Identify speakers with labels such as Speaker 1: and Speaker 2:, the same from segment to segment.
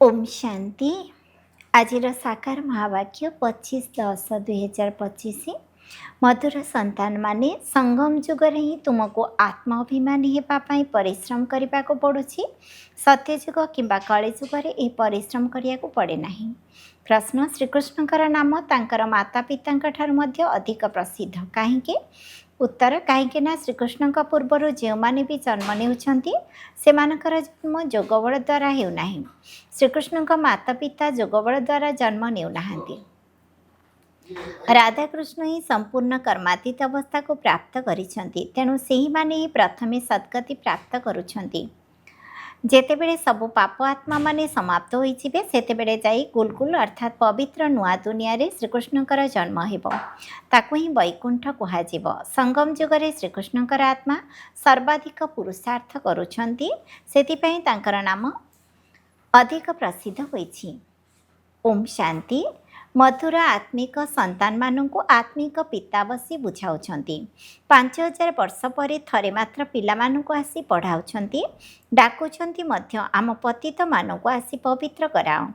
Speaker 1: ओम शांति। आज साकार महावाक्य 25/10/2025। मधुर संतान माने संगम जुगरे ही तुमको आत्माभिमानी हेबापाई परिश्रम करने को पड़ुछि। सत्यजुग किंबा कलिजुगरे यह परिश्रम करिया को पड़े नहीं। प्रश्न, श्रीकृष्णकर नाम तांकर माता पितांक ठारू मध्य अधिक प्रसिद्ध काहींकि? उत्तर, कहीं श्रीकृष्ण पूर्वर जो मैंने भी जन्म नेउछंती सेमानकर जन्म जोगबल द्वारा हेउना। श्रीकृष्ण माता पिता जोगबल द्वारा जन्म नेउनाहांती। राधाकृष्ण ही संपूर्ण कर्मातीत अवस्था को प्राप्त करिछंती, तेणु सेही माने ही प्रथमे सद्गति प्राप्त करुछंती। जेतेबेले सबु पाप आत्मा माने समाप्त होइजिबे सेतेबेले जाई गुलगुल अर्थात पवित्र नुआ दुनिया रे श्रीकृष्णकर जन्म हेबो। ताकु ही वैकुंठ कुहाजिबो। संगम जुगरे श्रीकृष्णकर आत्मा सर्वाधिक पुरुषार्थ करुछंती, सेतिपई तांकर नाम अधिक प्रसिद्ध होइछि। ओम शांति। मधुर आत्मिक संतान मानू आत्मिक पिता बसी बुझाऊँच। 5000 वर्ष पर थरे मात्र पिलामानू आसी पढ़ाऊँच, डाकुंट आम पतित मानू आसी पवित्र कराओ।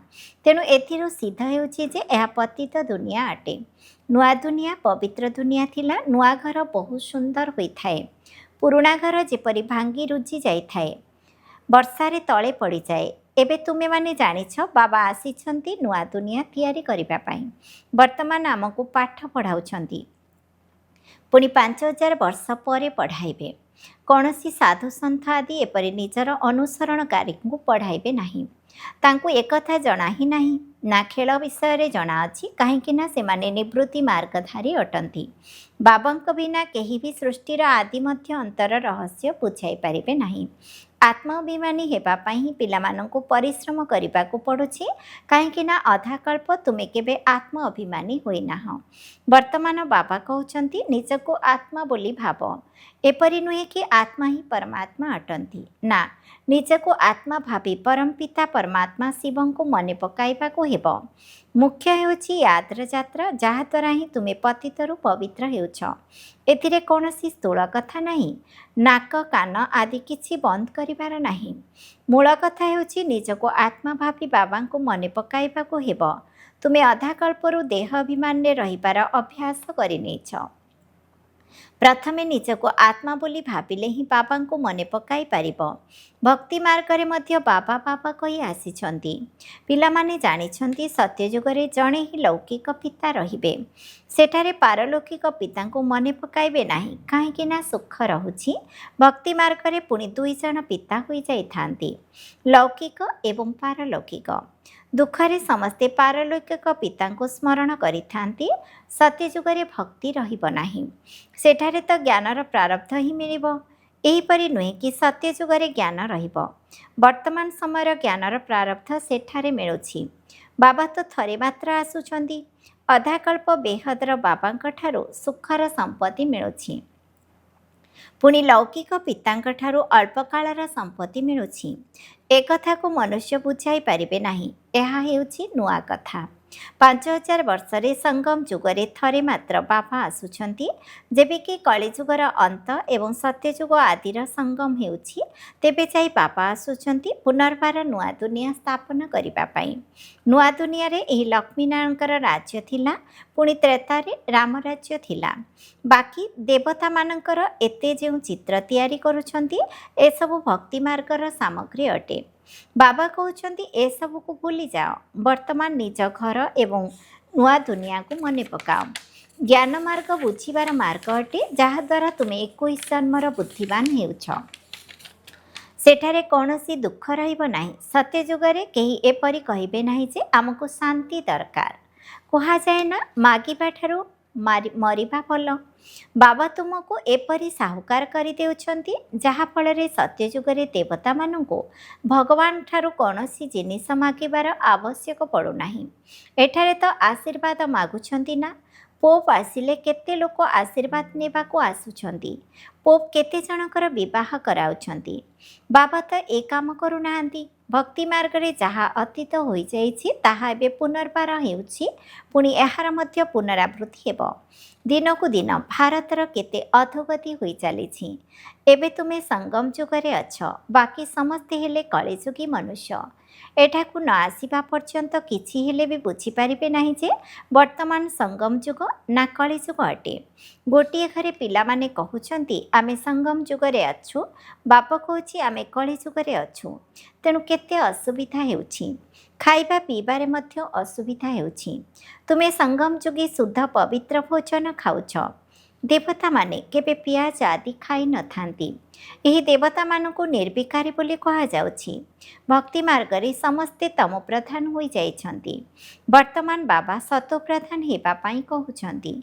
Speaker 1: तेणु एथिरू सिद्ध होउछि जे यह पतित दुनिया अटे। नुआ दुनिया पवित्र दुनिया थिला। नुआ घर बहुत सुंदर होता है। पुराणा घर जेपरी भांगी रुजी जाए, वर्षारे तले पड़ जाए। एबे तुमे माने जानिछ बाबा आसीछंती नुआ दुनिया तैयारी करिबा पाई। वर्तमान आमको पाठ पढ़ाउछंती, पुणी 5000 वर्ष पर पढ़ाइबे। कौनसी साधु सन्थ आदि एपरि निजर अनुसरणकारी को पढ़ाइबे नहीं। तांकु एकथा जना ही नहीं ना खेल विषय जना अछि, कहीं सेमाने निवृत्ति मार्गधारी अटंती। बाबांक बिना केही भी सृष्टिर आदि मध्य अंतर रहस्य बुझाई पारिबे नहीं। आत्माभिमानी हेबापाई ही पिलामानंकु परिश्रम करने को पड़ुछि, कहीं अधा कल्प तुमे केबे आत्म अभिमानी होई नाह। वर्तमान बाबा कहउछंती निजको आत्मा बोली भाव। एपरि नुहे कि आत्मा ही परमात्मा अटंती ना, निजको आत्मा भावी परमपिता परमात्मा शिवं को मने पकाइबा को हेबो। मुख्य हेउछि यात्रा जात्रा, जहा द्वारा ही तुमे पतितरु पवित्र हेउछ। एथिरे कौनसी स्थूल कथा नहीं। नाक कान आदि किछि बंद करिबार नहीं। मूल कथा हेउछि निजको आत्मा भावी बाबा को मने पकाइबा को हेबो। तुमे अधा कल्परु देह अभिमान रे रहिबार अभ्यास करिनेछ। प्रथमे निजको आत्मा बोली भाविले ही बाबा को मने पकाई पारिबो। भक्ति मार्ग रे मध्य बाबा बाबा कही आसीछंती। पिलामाने जानिछंती सत्यजुगरे जणे ही लौकिक पिता रहिबे। सेठारे पारलौकिक पिता को मने पकाइबे नाही, काहेकि सुख रहुछि। भक्ति मार्ग रे पुणी 2 जण पिता होई जाइथांती, लौकिक एवं पारलौकिक। दुखरे समस्ते पारलौकिक पिता को स्मरण करिथांती। सत्यजुगरे भक्ति रहिब नाही। सेठारे तो ज्ञानर प्रारब्ध ही मिलिबो। एहीपरि नुहे कि सत्यजुगरे ज्ञान रहिबो। वर्तमान समय ज्ञानर प्रारब्ध सेठारे मिलुछि। बाबा तो थरे मात्र आसुछंती। अधा कल्प बेहदर बाबांक ठारू सुखर संपत्ति मिलुछि, पुणी लौकिक पितांक ठारू अल्प कालर संपत्ति मिलुछि। एकथा को मनुष्य बुझाई पारिबे नाही। एहा हेउछि नुआ कथा। 5000 वर्षरे संगम जुगरे थरे मात्र बाबा आसुछंती। जेबे कि कलिजुगर अंत एवं सत्यजुग आदिर संगम हेउछि, तेबे जाई बाबा आसुछंती पुनर्बार नुआ दुनिया स्थापन करिबा पाई। नुआ दुनिया रे एही लक्ष्मीनारायणकर राज्य थिला, पुणी त्रेतारे राम राज्य थिला। बाकी देवता मानकर एते जेउ चित्र तैयारी करुछंती ए सबु भक्ति मार्गर सामग्री अटे। बाबा कहउछंती ए सबु को भूली जाओ। वर्तमान निज घर एवं नुआ दुनिया को मने पकाओ। ज्ञान मार्ग बुझिबार मार्ग अटे, जहा द्वारा तुमे 21 जन्मर बुद्धिमान हेउछ। सेठारे कौनसी दुख रहिब नाही। सत्यजुगरे केही एपरि कहिबे नाही जे आमको शांति दरकार। कहा जाए ना मागिबा ठारू मरिबा भल। बाबा तुमको एपरि साहुकार करि देउछंती, जहा फलरे सत्यजुगरे देवता माननको भगवान ठारू कौनसी जिनिस मागिबार आवश्यक पड़ू नाही। एठारे तो आशीर्वाद मागुछंती ना। पोप आसिले केते लोक आशीर्वाद नेबाको आसुछंती। पोप केते जनकर विवाह कराउछंती। बाबा तो ए काम करू नाहांती। भक्ति मार्ग रे जहा अतीत होई जाइछि ताहा एबे पुनर्बार हेउछि, पुणी एहार मध्य पुनरावृत्ति हेबो। ଦିନକୁ ଦିନ ଭାରତର କେତେ ଅଧୋଗତି ହୋଇ ଚାଲିଛି। ଏବେ ତୁମେ ସଙ୍ଗମ ଯୁଗରେ ଅଛ, ବାକି ସମସ୍ତେ ହେଲେ କଳିଯୁଗୀ ମନୁଷ୍ୟ। ଏଠାକୁ ନ ଆସିବା ପର୍ଯ୍ୟନ୍ତ କିଛି ହେଲେ ବି ବୁଝିପାରିବେ ନାହିଁ ଯେ ବର୍ତ୍ତମାନ ସଙ୍ଗମ ଯୁଗ ନା କଳିଯୁଗ ଅଟେ। ଗୋଟିଏ ଘରେ ପିଲାମାନେ କହୁଛନ୍ତି ଆମେ ସଙ୍ଗମ ଯୁଗରେ ଅଛୁ, ବାପ କହୁଛି ଆମେ କଳିଯୁଗରେ ଅଛୁ। ତେଣୁ କେତେ ଅସୁବିଧା ହେଉଛି, ଖାଇବା ପିଇବାରେ ମଧ୍ୟ ଅସୁବିଧା ହେଉଛି। ତୁମେ ସଙ୍ଗମ ଯୁଗୀ ଶୁଦ୍ଧ ପବିତ୍ର ଭୋଜନ ଖାଉଛ। ଦେବତାମାନେ କେବେ ପିଆଜ ଆଦି ଖାଇନଥାନ୍ତି। ଏହି ଦେବତାମାନଙ୍କୁ ନିର୍ବିକାରୀ ବୋଲି କୁହାଯାଉଛି। ଭକ୍ତି ମାର୍ଗରେ ସମସ୍ତେ ତମ ପ୍ରଧାନ ହୋଇଯାଇଛନ୍ତି। ବର୍ତ୍ତମାନ ବାବା ସତୋ ପ୍ରଧାନ ହେବା ପାଇଁ କହୁଛନ୍ତି।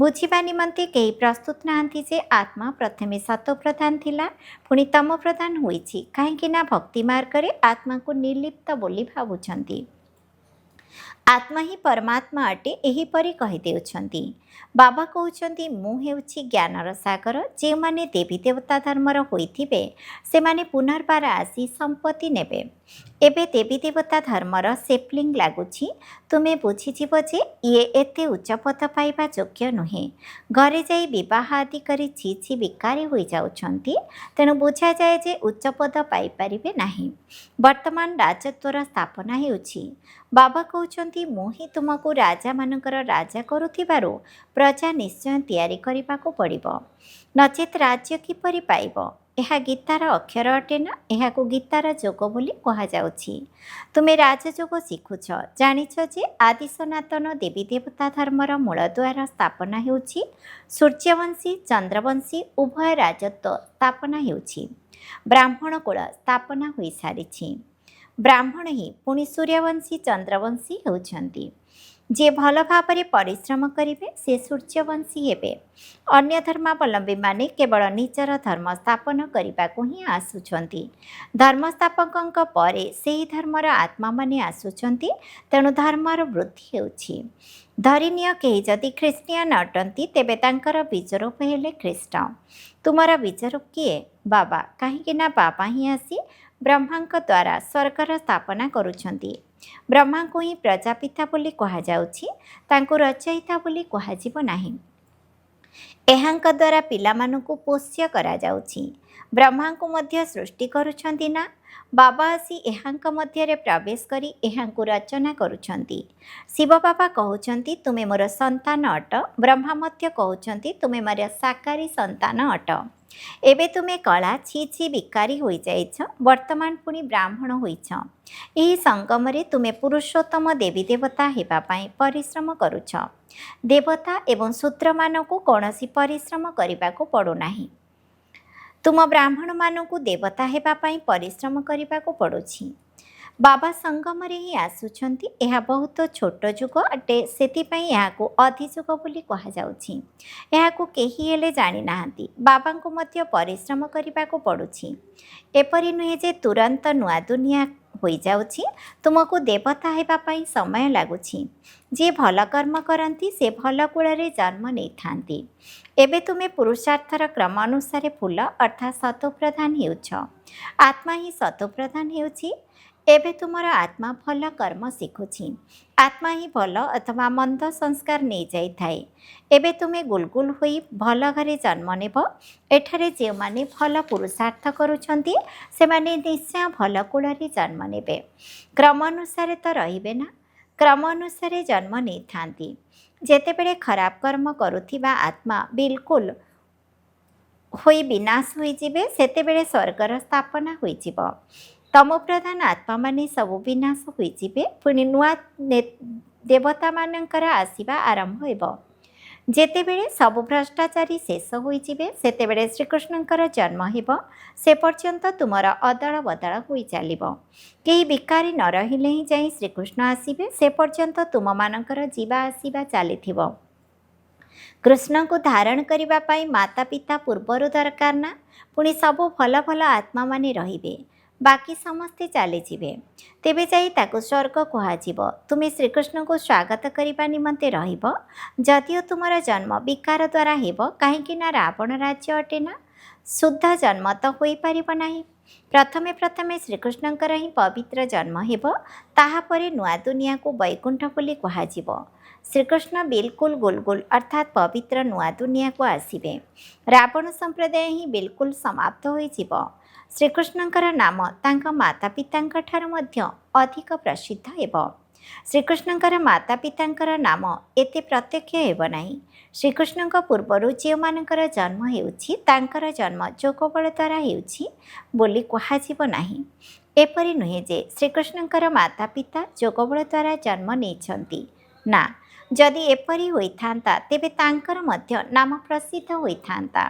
Speaker 1: ବୁଝିବା ନିମନ୍ତେ କେହି ପ୍ରସ୍ତୁତ ନାହାନ୍ତି ଯେ ଆତ୍ମା ପ୍ରଥମେ ସତୋ ପ୍ରଧାନ ଥିଲା, ପୁଣି ତମ ପ୍ରଧାନ ହୋଇଛି। କାହିଁକି ନା ଭକ୍ତି ମାର୍ଗରେ ଆତ୍ମାକୁ ନିର୍ଲିପ୍ତ ବୋଲି ଭାବୁଛନ୍ତି। ଆତ୍ମା ହିଁ ପରମାତ୍ମା ଅଟେ ଏହିପରି କହିଦେଉଛନ୍ତି। ବାବା କହୁଛନ୍ତି ମୁଁ ହେଉଛି ଜ୍ଞାନର ସାଗର। ଯେଉଁମାନେ ଦେବୀ ଦେବତା ଧର୍ମର ହୋଇଥିବେ ସେମାନେ ପୁନର୍ବାର ଆସି ସମ୍ପତ୍ତି ନେବେ। ଏବେ ଦେବୀ ଦେବତା ଧର୍ମର ସେପ୍ଲିଂ ଲାଗୁଛି। ତୁମେ ବୁଝିଯିବ ଯେ ଇଏ ଏତେ ଉଚ୍ଚ ପଦ ପାଇବା ଯୋଗ୍ୟ ନୁହେଁ। ଘରେ ଯାଇ ବିବାହ ଆଦି କରି ଛି ଛି ବିକାରୀ ହୋଇଯାଉଛନ୍ତି। ତେଣୁ ବୁଝାଯାଏ ଯେ ଉଚ୍ଚ ପଦ ପାଇପାରିବେ ନାହିଁ। ବର୍ତ୍ତମାନ ରାଜତ୍ୱର ସ୍ଥାପନା ହେଉଛି। ବାବା କହୁଛନ୍ତି ମୁଁ ହିଁ ତୁମକୁ ରାଜାମାନଙ୍କର ରାଜା କରୁଥିବାରୁ ପ୍ରଜା ନିଶ୍ଚୟ ତିଆରି କରିବାକୁ ପଡ଼ିବ, ନଚେତ୍ ରାଜ୍ୟ କିପରି ପାଇବ? ଏହା ଗୀତାର ଅକ୍ଷର ଅଟେ ନା? ଏହାକୁ ଗୀତାର ଯୋଗ ବୋଲି କୁହାଯାଉଛି। ତୁମେ ରାଜଯୋଗ ଶିଖୁଛ, ଜାଣିଛ ଯେ ଆଦି ସନାତନ ଦେବୀ ଦେବତା ଧର୍ମର ମୂଳଦୁଆର ସ୍ଥାପନା ହେଉଛି। ସୂର୍ଯ୍ୟବଂଶୀ ଚନ୍ଦ୍ରବଂଶୀ ଉଭୟ ରାଜତ୍ୱ ସ୍ଥାପନା ହେଉଛି। ବ୍ରାହ୍ମଣ କୂଳ ସ୍ଥାପନା ହୋଇସାରିଛି। ବ୍ରାହ୍ମଣ ହିଁ ପୁଣି ସୂର୍ଯ୍ୟବଂଶୀ ଚନ୍ଦ୍ରବଂଶୀ ହେଉଛନ୍ତି। ଯିଏ ଭଲ ଭାବରେ ପରିଶ୍ରମ କରିବେ ସେ ସୂର୍ଯ୍ୟବଂଶୀ ହେବେ। ଅନ୍ୟ ଧର୍ମାବଲମ୍ବୀମାନେ କେବଳ ନିଜର ଧର୍ମ ସ୍ଥାପନ କରିବାକୁ ହିଁ ଆସୁଛନ୍ତି। ଧର୍ମସ୍ଥାପକଙ୍କ ପରେ ସେହି ଧର୍ମର ଆତ୍ମାମାନେ ଆସୁଛନ୍ତି। ତେଣୁ ଧର୍ମର ବୃଦ୍ଧି ହେଉଛି। ଧରିନିଅ କେହି ଯଦି ଖ୍ରୀଷ୍ଟିଆନ ଅଟନ୍ତି ତେବେ ତାଙ୍କର ବୀଜରୂପ ହେଲେ ଖ୍ରୀଷ୍ଟ। ତୁମର ବୀଜରୂପ କିଏ? ବାବା। କାହିଁକି ନା ବାବା ହିଁ ଆସି ବ୍ରହ୍ମାଙ୍କ ଦ୍ୱାରା ସ୍ୱର୍ଗର ସ୍ଥାପନା କରୁଛନ୍ତି। ବ୍ରହ୍ମାଙ୍କୁ ହିଁ ପ୍ରଜାପିତା ବୋଲି କୁହାଯାଉଛି, ତାଙ୍କୁ ରଚୟିତା ବୋଲି କୁହାଯିବ ନାହିଁ। ଏହାଙ୍କ ଦ୍ୱାରା ପିଲାମାନଙ୍କୁ ପୋଷ୍ୟ କରାଯାଉଛି। ବ୍ରହ୍ମାଙ୍କୁ ମଧ୍ୟ ସୃଷ୍ଟି କରୁଛନ୍ତି ନା? ବାବା ଆସି ଏହାଙ୍କ ମଧ୍ୟରେ ପ୍ରବେଶ କରି ଏହାଙ୍କୁ ରଚନା କରୁଛନ୍ତି। ଶିବ ବାବା କହୁଛନ୍ତି ତୁମେ ମୋର ସନ୍ତାନ ଅଟ। ବ୍ରହ୍ମା ମଧ୍ୟ କହୁଛନ୍ତି ତୁମେ ମୋର ସାକାରୀ ସନ୍ତାନ ଅଟ। ଏବେ ତୁମେ କଳା ଛି ଛି ବିକାରୀ ହୋଇଯାଇଛ, ବର୍ତ୍ତମାନ ପୁଣି ବ୍ରାହ୍ମଣ ହୋଇଛ। ଏହି ସଙ୍ଗମରେ ତୁମେ ପୁରୁଷୋତ୍ତମ ଦେବୀ ଦେବତା ହେବା ପାଇଁ ପରିଶ୍ରମ କରୁଛ। ଦେବତା ଏବଂ ଶୂଦ୍ରମାନଙ୍କୁ କୌଣସି ପରିଶ୍ରମ କରିବାକୁ ପଡ଼ୁନାହିଁ। ତୁମ ବ୍ରାହ୍ମଣମାନଙ୍କୁ ଦେବତା ହେବା ପାଇଁ ପରିଶ୍ରମ କରିବାକୁ ପଡ଼ୁଛି। ବାବା ସଙ୍ଗମରେ ହିଁ ଆସୁଛନ୍ତି। ଏହା ବହୁତ ଛୋଟ ଯୁଗ ଅଟେ, ସେଥିପାଇଁ ଏହାକୁ ଅଧିଯୁଗ ବୋଲି କୁହାଯାଉଛି। ଏହାକୁ କେହି ହେଲେ ଜାଣିନାହାନ୍ତି। ବାବାଙ୍କୁ ମଧ୍ୟ ପରିଶ୍ରମ କରିବାକୁ ପଡ଼ୁଛି। ଏପରି ନୁହେଁ ଯେ ତୁରନ୍ତ ନୂଆ ଦୁନିଆ ହୋଇଯାଉଛି। ତୁମକୁ ଦେବତା ହେବା ପାଇଁ ସମୟ ଲାଗୁଛି। ଯିଏ ଭଲ କର୍ମ କରନ୍ତି ସେ ଭଲ କୂଳରେ ଜନ୍ମ ନେଇଥାନ୍ତି। ଏବେ ତୁମେ ପୁରୁଷାର୍ଥର କ୍ରମ ଅନୁସାରେ ଫୁଲ ଅର୍ଥାତ୍ ସତୋପ୍ରଧାନ ହେଉଛ। ଆତ୍ମା ହିଁ ସତୋପ୍ରଧାନ ହେଉଛି। ଏବେ ତୁମର ଆତ୍ମା ଭଲ କର୍ମ ଶିଖୁଛି। ଆତ୍ମା ହିଁ ଭଲ ଅଥବା ମନ୍ଦ ସଂସ୍କାର ନେଇଯାଇଥାଏ। ଏବେ ତୁମେ ଗୁଲଗୁଲ ହୋଇ ଭଲ ଘରେ ଜନ୍ମ ନେବ। ଏଠାରେ ଯେଉଁମାନେ ଭଲ ପୁରୁଷାର୍ଥ କରୁଛନ୍ତି ସେମାନେ ନିଶ୍ଚୟ ଭଲ କୂଳରେ ଜନ୍ମ ନେବେ। କ୍ରମ ଅନୁସାରେ ତ ରହିବେ ନା? କ୍ରମ ଅନୁସାରେ ଜନ୍ମ ନେଇଥାନ୍ତି। ଯେତେବେଳେ ଖରାପ କର୍ମ କରୁଥିବା ଆତ୍ମା ବିଲକୁଲ ହୋଇ ବିନାଶ ହୋଇଯିବେ ସେତେବେଳେ ସ୍ୱର୍ଗର ସ୍ଥାପନା ହୋଇଯିବ। ତମ ପ୍ରଧାନ ଆତ୍ମାମାନେ ସବୁ ବିନାଶ ହୋଇଯିବେ, ପୁଣି ନୂଆ ଦେବତାମାନଙ୍କର ଆସିବା ଆରମ୍ଭ ହେବ। ଯେତେବେଳେ ସବୁ ଭ୍ରଷ୍ଟାଚାରୀ ଶେଷ ହୋଇଯିବେ ସେତେବେଳେ ଶ୍ରୀକୃଷ୍ଣଙ୍କର ଜନ୍ମ ହେବ। ସେ ପର୍ଯ୍ୟନ୍ତ ତୁମର ଅଦଳ ବଦଳ ହୋଇ ଚାଲିବ। କେହି ବିକାରୀ ନ ରହିଲେ ହିଁ ଯାଇ ଶ୍ରୀକୃଷ୍ଣ ଆସିବେ। ସେ ପର୍ଯ୍ୟନ୍ତ ତୁମମାନଙ୍କର ଯିବା ଆସିବା ଚାଲିଥିବ। କୃଷ୍ଣଙ୍କୁ ଧାରଣ କରିବା ପାଇଁ ମାତା ପିତା ପୂର୍ବରୁ ଦରକାର ନା? ପୁଣି ସବୁ ଭଲ ଭଲ ଆତ୍ମାମାନେ ରହିବେ, ବାକି ସମସ୍ତେ ଚାଲିଯିବେ। ତେବେ ଯାଇ ତାକୁ ସ୍ୱର୍ଗ କୁହାଯିବ। ତୁମେ ଶ୍ରୀକୃଷ୍ଣଙ୍କୁ ସ୍ୱାଗତ କରିବା ନିମନ୍ତେ ରହିବ। ଯଦିଓ ତୁମର ଜନ୍ମ ବିକାର ଦ୍ୱାରା ହେବ, କାହିଁକି ନା ରାବଣ ରାଜ୍ୟ ଅଟେ ନା? ଶୁଦ୍ଧ ଜନ୍ମ ତ ହୋଇପାରିବ ନାହିଁ। प्रथमे प्रथमे श्रीकृष्णଙ୍କର ହିଁ ପବିତ୍ର ଜନ୍ମ ହେବ। ତାହାପରେ ନୂଆ ଦୁନିଆକୁ ବୈକୁଣ୍ଠ ବୋଲି କୁହାଯିବ। ଶ୍ରୀକୃଷ୍ଣ ବିଲକୁଲ ଗୁଲଗୁଲ ଅର୍ଥାତ୍ ପବିତ୍ର ନୂଆ ଦୁନିଆକୁ ଆସିବେ। ରାବଣ ସମ୍ପ୍ରଦାୟ ହିଁ ବିଲକୁଲ ସମାପ୍ତ ହୋଇଯିବ। ଶ୍ରୀକୃଷ୍ଣଙ୍କର ନାମ ତାଙ୍କ ମାତା ପିତାଙ୍କ ଠାରୁ ମଧ୍ୟ ଅଧିକ ପ୍ରସିଦ୍ଧ ହେବ। ଶ୍ରୀକୃଷ୍ଣଙ୍କର ମାତା ପିତାଙ୍କର ନାମ ଏତେ ପ୍ରତ୍ୟକ୍ଷ ହେବ ନାହିଁ। ଶ୍ରୀକୃଷ୍ଣଙ୍କ ପୂର୍ବରୁ ଯେଉଁମାନଙ୍କର ଜନ୍ମ ହେଉଛି ତାଙ୍କର ଜନ୍ମ ଯୋଗବଳ ଦ୍ୱାରା ହେଉଛି ବୋଲି କୁହାଯିବ ନାହିଁ। ଏପରି ନୁହେଁ ଯେ ଶ୍ରୀକୃଷ୍ଣଙ୍କର ମାତା ପିତା ଯୋଗବଳ ଦ୍ୱାରା ଜନ୍ମ ନେଇଛନ୍ତି। ନା, ଯଦି ଏପରି ହୋଇଥାନ୍ତା ତେବେ ତାଙ୍କର ମଧ୍ୟ ନାମ ପ୍ରସିଦ୍ଧ ହୋଇଥାନ୍ତା।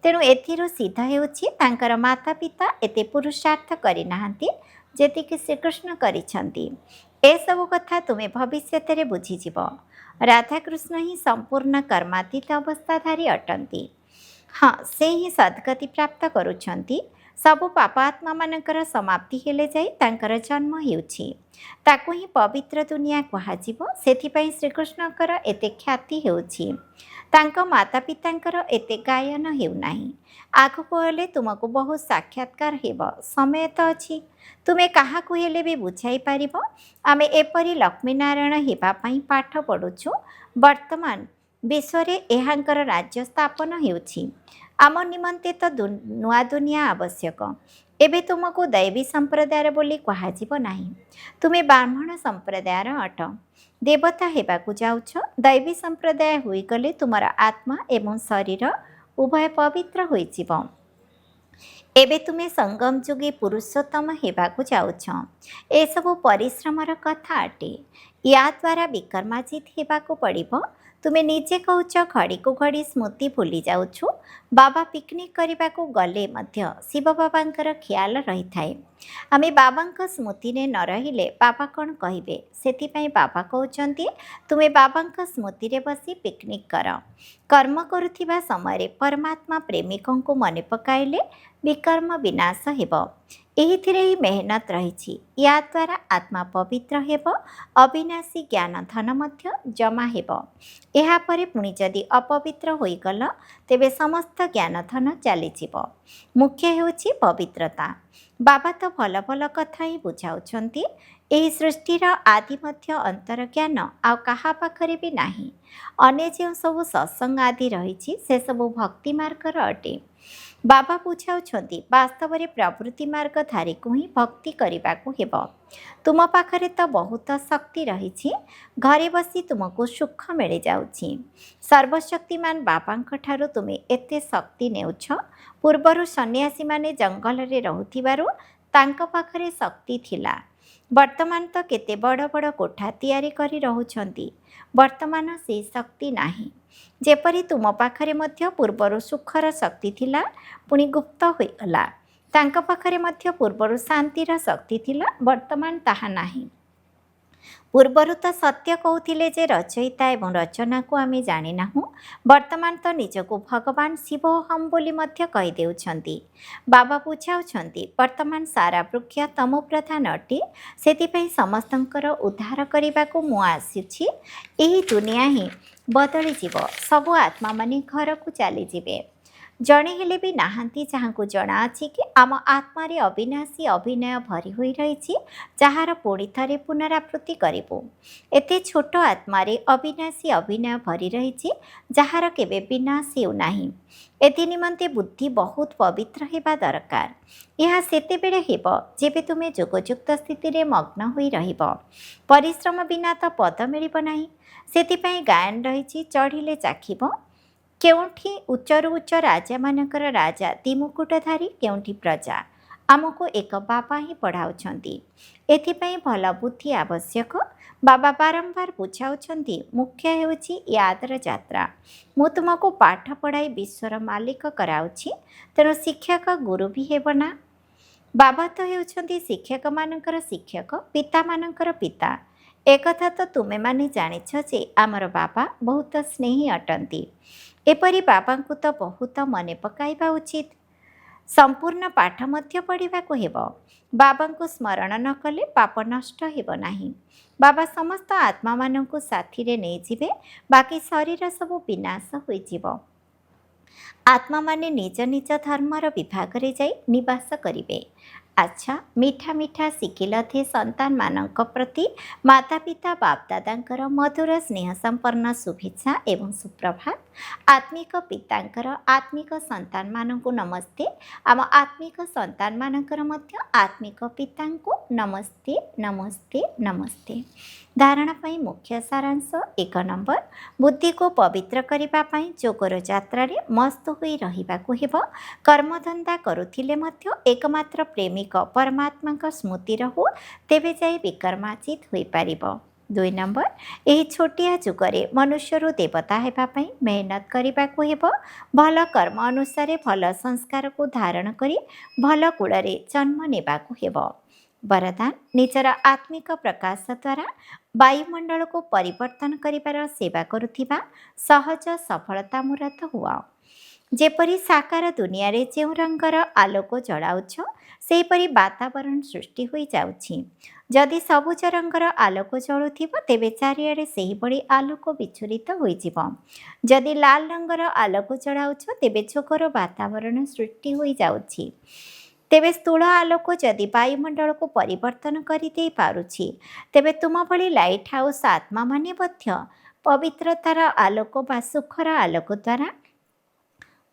Speaker 1: ତେଣୁ ଏଥିରୁ ସିଦ୍ଧ ହେଉଛି ତାଙ୍କର ମାତା ପିତା ଏତେ ପୁରୁଷାର୍ଥ କରିନାହାନ୍ତି ଯେତିକି ଶ୍ରୀକୃଷ୍ଣ କରିଛନ୍ତି। ଏସବୁ କଥା ତୁମେ ଭବିଷ୍ୟତରେ ବୁଝିଯିବ। ରାଧାକୃଷ୍ଣ ହିଁ ସମ୍ପୂର୍ଣ୍ଣ କର୍ମାତୀତ ଅବସ୍ଥାଧାରୀ ଅଟନ୍ତି। ହଁ, ସେ ହିଁ ସଦ୍ଗତି ପ୍ରାପ୍ତ କରୁଛନ୍ତି। ସବୁ ପାପାତ୍ମାମାନଙ୍କର ସମାପ୍ତି ହେଲେ ଯାଇ ତାଙ୍କର ଜନ୍ମ ହେଉଛି। ତାକୁ ହିଁ ପବିତ୍ର ଦୁନିଆ କୁହାଯିବ। ସେଥିପାଇଁ ଶ୍ରୀକୃଷ୍ଣଙ୍କର ଏତେ ଖ୍ୟାତି ହେଉଛି। ତାଙ୍କ ମାତା ପିତାଙ୍କର ଏତେ ଗାୟନ ହେଉନାହିଁ। ଆଗକୁ ହେଲେ ତୁମକୁ ବହୁ ସାକ୍ଷାତକାର ହେବ। ସମୟ ତ ଅଛି। ତୁମେ କାହାକୁ ହେଲେ ବି ବୁଝାଇ ପାରିବ। ଆମେ ଏପରି ଲକ୍ଷ୍ମୀନାରାୟଣ ହେବା ପାଇଁ ପାଠ ପଢ଼ୁଛୁ। ବର୍ତ୍ତମାନ ବିଶ୍ୱରେ ଏହାଙ୍କର ରାଜ୍ୟ ସ୍ଥାପନ ହେଉଛି। ଆମ ନିମନ୍ତେ ତ ନୂଆ ଦୁନିଆ ଆବଶ୍ୟକ। ଏବେ ତୁମକୁ ଦୈବୀ ସମ୍ପ୍ରଦାୟର ବୋଲି କୁହାଯିବ ନାହିଁ। ତୁମେ ବ୍ରାହ୍ମଣ ସମ୍ପ୍ରଦାୟର ଅଟ। ଦେବତା ହେବାକୁ ଯାଉଛ। ଦୈବୀ ସମ୍ପ୍ରଦାୟ ହୋଇଗଲେ ତୁମର ଆତ୍ମା ଏବଂ ଶରୀର ଉଭୟ ପବିତ୍ର ହୋଇଯିବ। ଏବେ ତୁମେ ସଙ୍ଗମ ଯୁଗୀ ପୁରୁଷୋତ୍ତମ ହେବାକୁ ଯାଉଛ। ଏସବୁ ପରିଶ୍ରମର କଥା ଅଟେ। ୟା ଦ୍ୱାରା ବିକର୍ମାଜିତ ହେବାକୁ ପଡ଼ିବ। ତୁମେ ନିଜେ କହୁଛ ଘଡ଼ିକୁ ଘଡ଼ି ସ୍ମୃତି ଭୁଲି ଯାଉଛୁ। ବାବା ପିକନିକ୍ କରିବାକୁ ଗଲେ ମଧ୍ୟ ଶିବ ବାବାଙ୍କର ଖିଆଲ ରହିଥାଏ। ଆମେ ବାବାଙ୍କ ସ୍ମୃତିରେ ନ ରହିଲେ ବାବା କ'ଣ କହିବେ? ସେଥିପାଇଁ ବାବା କହୁଛନ୍ତି ତୁମେ ବାବାଙ୍କ ସ୍ମୃତିରେ ବସି ପିକନିକ୍ କର। କର୍ମ କରୁଥିବା ସମୟରେ ପରମାତ୍ମା ପ୍ରେମିକଙ୍କୁ ମନେ ପକାଇଲେ ବିକର୍ମ ବିନାଶ ହେବ। ଏହିଥିରେ ହିଁ ମେହନତ ରହିଛି। ୟା ଦ୍ୱାରା ଆତ୍ମା ପବିତ୍ର ହେବ। ଅବିନାଶୀ ଜ୍ଞାନ ଧନ ମଧ୍ୟ ଜମା ହେବ। ଏହାପରେ ପୁଣି ଯଦି ଅପବିତ୍ର ହୋଇଗଲ ତେବେ ସମସ୍ତ ଜ୍ଞାନ ଧନ ଚାଲିଯିବ। ମୁଖ୍ୟ ହେଉଛି ପବିତ୍ରତା। ବାବା ତ ଭଲ ଭଲ କଥା ହିଁ ବୁଝାଉଛନ୍ତି। ଏହି ସୃଷ୍ଟିର ଆଦି ମଧ୍ୟ ଅନ୍ତର ଜ୍ଞାନ ଆଉ କାହା ପାଖରେ ବି ନାହିଁ। ଅନ୍ୟ ଯେଉଁ ସବୁ ସତ୍ସଙ୍ଗ ଆଦି ରହିଛି ସେସବୁ ଭକ୍ତି ମାର୍ଗର ଅଟେ। ବାବା ବୁଝାଉଛନ୍ତି ବାସ୍ତବରେ ପ୍ରବୃତ୍ତି ମାର୍ଗଧାରୀକୁ ହିଁ ଭକ୍ତି କରିବାକୁ ହେବ। ତୁମ ପାଖରେ ତ ବହୁତ ଶକ୍ତି ରହିଛି। ଘରେ ବସି ତୁମକୁ ସୁଖ ମିଳିଯାଉଛି। ସର୍ବଶକ୍ତିମାନ ବାବାଙ୍କ ଠାରୁ ତୁମେ ଏତେ ଶକ୍ତି ନେଉଛ। ପୂର୍ବରୁ ସନ୍ନ୍ୟାସୀମାନେ ଜଙ୍ଗଲରେ ରହୁଥିବାରୁ ତାଙ୍କ ପାଖରେ ଶକ୍ତି ଥିଲା। ବର୍ତ୍ତମାନ ତ କେତେ ବଡ଼ ବଡ଼ କୋଠା ତିଆରି କରି ରହୁଛନ୍ତି। ବର୍ତ୍ତମାନ ସେହି ଶକ୍ତି ନାହିଁ। ଯେପରି ତୁମ ପାଖରେ ମଧ୍ୟ ପୂର୍ବରୁ ସୁଖର ଶକ୍ତି ଥିଲା, ପୁଣି ଗୁପ୍ତ ହୋଇଗଲା। ତାଙ୍କ ପାଖରେ ମଧ୍ୟ ପୂର୍ବରୁ ଶାନ୍ତିର ଶକ୍ତି ଥିଲା, ବର୍ତ୍ତମାନ ତାହା ନାହିଁ। ପୂର୍ବରୁ ତ ସତ୍ୟ କହୁଥିଲେ ଯେ ରଚୟିତା ଏବଂ ରଚନାକୁ ଆମେ ଜାଣିନାହୁଁ। ବର୍ତ୍ତମାନ ତ ନିଜକୁ ଭଗବାନ ଶିବ ହମ୍ ବୋଲି ମଧ୍ୟ କହିଦେଉଛନ୍ତି। ବାବା ବୁଝାଉଛନ୍ତି ବର୍ତ୍ତମାନ ସାରା ବୃକ୍ଷ ତମ ପ୍ରଧାନ ଅଟେ। ସେଥିପାଇଁ ସମସ୍ତଙ୍କର ଉଦ୍ଧାର କରିବାକୁ ମୁଁ ଆସିଛି। ଏହି ଦୁନିଆ ହିଁ ବଦଳିଯିବ। ସବୁ ଆତ୍ମାମାନେ ଘରକୁ ଚାଲିଯିବେ। ଜଣେ ହେଲେ ବି ନାହାନ୍ତି ଯାହାଙ୍କୁ ଜଣାଅଛି କି ଆମ ଆତ୍ମାରେ ଅବିନାଶୀ ଅଭିନୟ ଭରି ହୋଇ ରହିଛି, ଯାହାର ପୁଣି ଥରେ ପୁନରାବୃତ୍ତି କରିବୁ। ଏତେ ଛୋଟ ଆତ୍ମାରେ ଅବିନାଶୀ ଅଭିନୟ ଭରି ରହିଛି, ଯାହାର କେବେ ବିନାଶ ହେଉନାହିଁ। ଏଥି ନିମନ୍ତେ ବୁଦ୍ଧି ବହୁତ ପବିତ୍ର ହେବା ଦରକାର। ଏହା ସେତେବେଳେ ହେବ ଯେବେ ତୁମେ ଯୋଗଯୁକ୍ତ ସ୍ଥିତିରେ ମଗ୍ନ ହୋଇ ରହିବ। ପରିଶ୍ରମ ବିନା ତ ପଦ ମିଳିବ ନାହିଁ। ସେଥିପାଇଁ ଗାୟନ ରହିଛି, ଚଢ଼ିଲେ ଚାଖିବ। କେଉଁଠି ଉଚ୍ଚରୁ ଉଚ୍ଚ ରାଜାମାନଙ୍କର ରାଜା ଦ୍ୱିମୁକୁଟଧାରୀ, କେଉଁଠି ପ୍ରଜା। ଆମକୁ ଏକ ବାବା ହିଁ ପଢ଼ାଉଛନ୍ତି। ଏଥିପାଇଁ ଭଲ ବୁଦ୍ଧି ଆବଶ୍ୟକ। ବାବା ବାରମ୍ବାର ବୁଝାଉଛନ୍ତି ମୁଖ୍ୟ ହେଉଛି ୟାଦର ଯାତ୍ରା। ମୁଁ ତୁମକୁ ପାଠ ପଢ଼ାଇ ବିଶ୍ୱର ମାଲିକ କରାଉଛି। ତେଣୁ ଶିକ୍ଷକ ଗୁରୁ ବି ହେବ ନା। ବାବା ତ ହେଉଛନ୍ତି ଶିକ୍ଷକମାନଙ୍କର ଶିକ୍ଷକ, ପିତାମାନଙ୍କର ପିତା। ଏକଥା ତ ତୁମେମାନେ ଜାଣିଛ ଯେ ଆମର ବାବା ବହୁତ ସ୍ନେହୀ ଅଟନ୍ତି। ଏପରି ବାବାଙ୍କୁ ତ ବହୁତ ମନେ ପକାଇବା ଉଚିତ। ସମ୍ପୂର୍ଣ୍ଣ ପାଠ ମଧ୍ୟ ପଢ଼ିବାକୁ ହେବ। ବାବାଙ୍କୁ ସ୍ମରଣ ନ କଲେ ପାପ ନଷ୍ଟ ହେବ ନାହିଁ। ବାବା ସମସ୍ତ ଆତ୍ମାମାନଙ୍କୁ ସାଥିରେ ନେଇଯିବେ। ବାକି ଶରୀର ସବୁ ବିନାଶ ହୋଇଯିବ। ଆତ୍ମାମାନେ ନିଜ ନିଜ ଧର୍ମର ବିଭାଗରେ ଯାଇ ନିବାସ କରିବେ। ଆଚ୍ଛା, ମିଠା ମିଠା ଶିଖିଲଥେ ସନ୍ତାନମାନଙ୍କ ପ୍ରତି ମାତା ପିତା ବାପଦାଦାଙ୍କର ମଧୁର ସ୍ନେହ ସମ୍ପନ୍ନ ଶୁଭେଚ୍ଛା ଏବଂ ସୁପ୍ରଭାତ। ଆତ୍ମିକ ପିତାଙ୍କର ଆତ୍ମିକ ସନ୍ତାନମାନଙ୍କୁ ନମସ୍ତେ। ଆମ ଆତ୍ମିକ ସନ୍ତାନମାନଙ୍କର ମଧ୍ୟ ଆତ୍ମିକ ପିତାଙ୍କୁ ନମସ୍ତେ ନମସ୍ତେ ନମସ୍ତେ। ଧାରଣା ପାଇଁ ମୁଖ୍ୟ ସାରାଂଶ 1 ନମ୍ବର, ବୁଦ୍ଧିକୁ ପବିତ୍ର କରିବା ପାଇଁ ଯୋଗର ଯାତ୍ରାରେ ମସ୍ତ ହୋଇ ରହିବାକୁ ହେବ। କର୍ମଧନ୍ଦା କରୁଥିଲେ ମଧ୍ୟ ଏକମାତ୍ର ପ୍ରେମିକ ପରମାତ୍ମାଙ୍କ ସ୍ମୃତି ରହୁ, ତେବେ ଯାଇ ବିକର୍ମାଜିତ ହୋଇପାରିବ। 2 ନମ୍ବର, ଏହି ଛୋଟିଆ ଯୁଗରେ ମନୁଷ୍ୟରୁ ଦେବତା ହେବା ପାଇଁ ମେହନତ କରିବାକୁ ହେବ। ଭଲ କର୍ମ ଅନୁସାରେ ଭଲ ସଂସ୍କାରକୁ ଧାରଣ କରି ଭଲ କୂଳରେ ଜନ୍ମ ନେବାକୁ ହେବ। ବରଦାନ, ନିଜର ଆତ୍ମିକ ପ୍ରକାଶ ଦ୍ୱାରା ବାୟୁମଣ୍ଡଳକୁ ପରିବର୍ତ୍ତନ କରିବାର ସେବା କରୁଥିବା ସହଜ ସଫଳତା ମୂରତ ହୁଅ। ଯେପରି ସାକାର ଦୁନିଆରେ ଯେଉଁ ରଙ୍ଗର ଆଲୋକ ଜଳାଉଛ, ସେହିପରି ବାତାବରଣ ସୃଷ୍ଟି ହୋଇଯାଉଛି। ଯଦି ସବୁଜ ରଙ୍ଗର ଆଲୋକ ଜଳୁଥିବ, ତେବେ ଚାରିଆଡ଼େ ସେହିଭଳି ଆଲୋକ ବିଚ୍ଛୁରିତ ହୋଇଯିବ। ଯଦି ଲାଲ ରଙ୍ଗର ଆଲୋକ ଜଳାଉଛ, ତେବେ ଯୋଗର ବାତାବରଣ ସୃଷ୍ଟି ହୋଇଯାଉଛି। ତେବେ ସ୍ଥୂଳ ଆଲୋକ ଯଦି ବାୟୁମଣ୍ଡଳକୁ ପରିବର୍ତ୍ତନ କରିଦେଇ ପାରୁଛି, ତେବେ ତୁମ ଭଳି ଲାଇଟ୍ ହାଉସ୍ ଆତ୍ମାମାନେ ମଧ୍ୟ ପବିତ୍ରତାର ଆଲୋକ ବା ସୁଖର ଆଲୋକ ଦ୍ୱାରା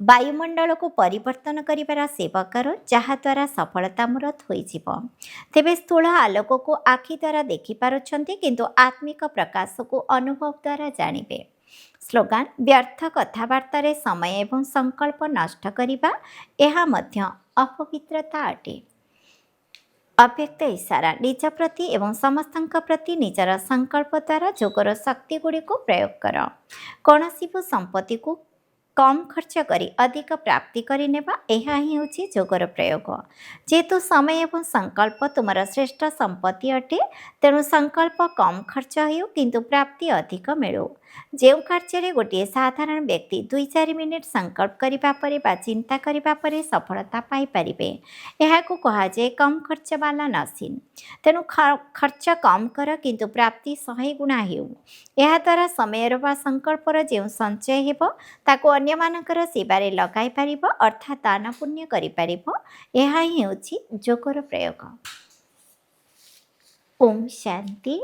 Speaker 1: ବାୟୁମଣ୍ଡଳକୁ ପରିବର୍ତ୍ତନ କରିବାର ସେବା କର, ଯାହାଦ୍ୱାରା ସଫଳତା ମୂରତ ହୋଇଯିବ। ତେବେ ସ୍ଥୂଳ ଆଲୋକକୁ ଆଖି ଦ୍ୱାରା ଦେଖିପାରୁଛନ୍ତି, କିନ୍ତୁ ଆତ୍ମିକ ପ୍ରକାଶକୁ ଅନୁଭବ ଦ୍ୱାରା ଜାଣିବେ। ସ୍ଲୋଗାନ, ବ୍ୟର୍ଥ କଥାବାର୍ତ୍ତାରେ ସମୟ ଏବଂ ସଂକଳ୍ପ ନଷ୍ଟ କରିବା, ଏହା ମଧ୍ୟ ଅପବିତ୍ରତା ଅଟେ। ଅବ୍ୟକ୍ତ ଇଶାରା, ନିଜ ପ୍ରତି ଏବଂ ସମସ୍ତଙ୍କ ପ୍ରତି ନିଜର ସଂକଳ୍ପ ଦ୍ୱାରା ଯୋଗର ଶକ୍ତିଗୁଡ଼ିକୁ ପ୍ରୟୋଗ କର। କୌଣସି ସମ୍ପତ୍ତିକୁ କମ୍ ଖର୍ଚ୍ଚ କରି ଅଧିକ ପ୍ରାପ୍ତି କରିନେବା, ଏହା ହିଁ ହେଉଛି ଯୋଗର ପ୍ରୟୋଗ। ଯେହେତୁ ସମୟ ଏବଂ ସଂକଳ୍ପ ତୁମର ଶ୍ରେଷ୍ଠ ସମ୍ପତ୍ତି ଅଟେ, ତେଣୁ ସଂକଳ୍ପ କମ୍ ଖର୍ଚ୍ଚ ହେଉ କିନ୍ତୁ ପ୍ରାପ୍ତି ଅଧିକ ମିଳୁ। ଯେଉଁ କାର୍ଯ୍ୟରେ ଗୋଟିଏ ସାଧାରଣ ବ୍ୟକ୍ତି 2-4 ମିନିଟ୍ ସଂକଳ୍ପ କରିବା ପରେ ବା ଚିନ୍ତା କରିବା ପରେ ସଫଳତା ପାଇପାରିବେ, ଏହାକୁ କୁହାଯାଏ କମ୍ ଖର୍ଚ୍ଚ ବାଲା ନସିନ୍। ତେଣୁ ଖର୍ଚ୍ଚ କମ୍ କର କିନ୍ତୁ ପ୍ରାପ୍ତି 100 ଗୁଣା ହେଉ। ଏହାଦ୍ୱାରା ସମୟର ବା ସଂକଳ୍ପର ଯେଉଁ ସଞ୍ଚୟ ହେବ, ତାକୁ ଅନ୍ୟମାନଙ୍କର ସେବାରେ ଲଗାଇ ପାରିବ, ଅର୍ଥାତ୍ ଦାନ ପୁଣ୍ୟ କରିପାରିବ। ଏହା ହିଁ ହେଉଛି ଯୋଗର ପ୍ରୟୋଗ। ଓମ୍ ଶାନ୍ତି।